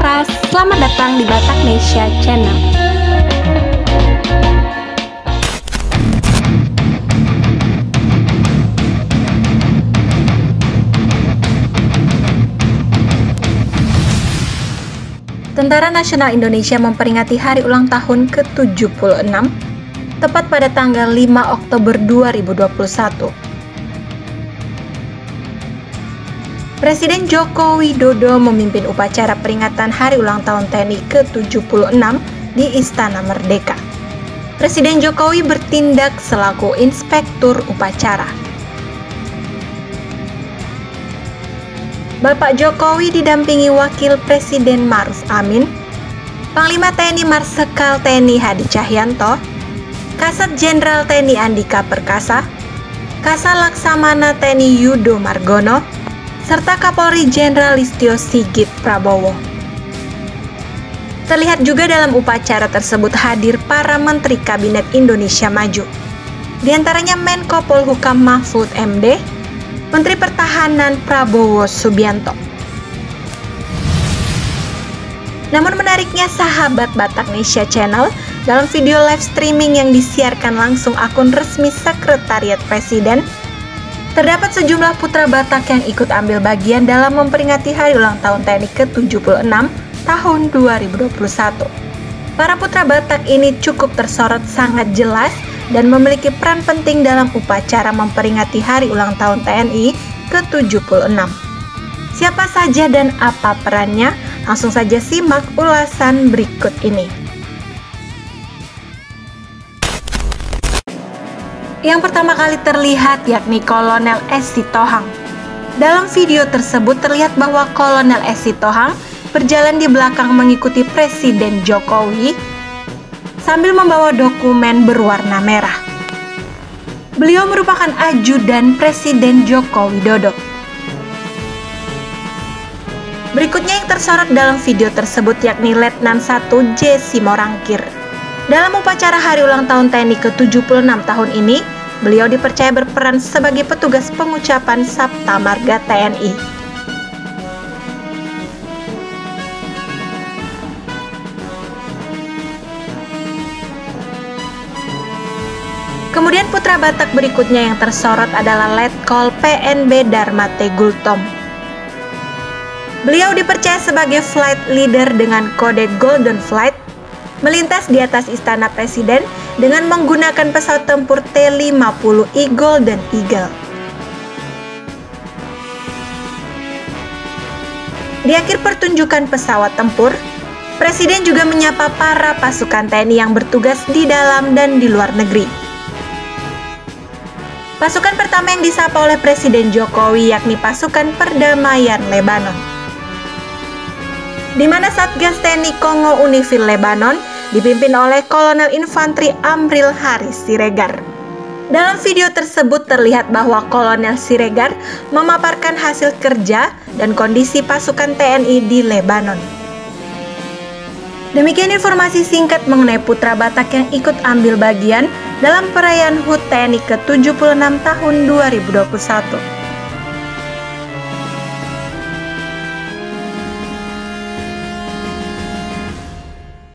Laras, selamat datang di Bataknesia Channel. Tentara Nasional Indonesia memperingati hari ulang tahun ke-76 tepat pada tanggal 5 Oktober 2021. Presiden Joko Widodo memimpin upacara peringatan hari ulang tahun TNI ke-76 di Istana Merdeka. Presiden Jokowi bertindak selaku inspektur upacara. Bapak Jokowi didampingi Wakil Presiden Ma'ruf Amin, Panglima TNI Marsikal TNI Hadi Cahyanto, Kasat Jenderal TNI Andika Perkasa, Kasat Laksamana TNI Yudo Margono, serta Kapolri Jenderal Listio Sigit Prabowo. Terlihat juga dalam upacara tersebut hadir para Menteri Kabinet Indonesia Maju, di antaranya Menko Polhukam Mahfud MD, Menteri Pertahanan Prabowo Subianto. Namun menariknya sahabat Bataknesia Channel, dalam video live streaming yang disiarkan langsung akun resmi Sekretariat Presiden, terdapat sejumlah putra Batak yang ikut ambil bagian dalam memperingati hari ulang tahun TNI ke-76 tahun 2021. Para putra Batak ini cukup tersorot sangat jelas dan memiliki peran penting dalam upacara memperingati hari ulang tahun TNI ke-76. Siapa saja dan apa perannya? Langsung saja simak ulasan berikut ini. Yang pertama kali terlihat yakni Kolonel S. Sitohang. Dalam video tersebut terlihat bahwa Kolonel S. Sitohang berjalan di belakang mengikuti Presiden Jokowi sambil membawa dokumen berwarna merah. Beliau merupakan ajudan Presiden Joko Widodo. Berikutnya yang tersorot dalam video tersebut yakni Letnan 1 J. Simorangkir. Dalam upacara hari ulang tahun TNI ke-76 tahun ini, beliau dipercaya berperan sebagai petugas pengucapan Sabta Marga TNI. Kemudian putra Batak berikutnya yang tersorot adalah Letkol PNB Dharma Tegultom. Beliau dipercaya sebagai flight leader dengan kode Golden Flight, melintas di atas Istana Presiden dengan menggunakan pesawat tempur T-50I Golden Eagle. Di akhir pertunjukan pesawat tempur, Presiden juga menyapa para pasukan TNI yang bertugas di dalam dan di luar negeri. Pasukan pertama yang disapa oleh Presiden Jokowi yakni pasukan perdamaian Lebanon, di mana Satgas TNI Kongo Unifil Lebanon dipimpin oleh Kolonel Infantri Amril Haris Siregar. Dalam video tersebut terlihat bahwa Kolonel Siregar memaparkan hasil kerja dan kondisi pasukan TNI di Lebanon. Demikian informasi singkat mengenai putra Batak yang ikut ambil bagian dalam perayaan HUT TNI ke-76 tahun 2021.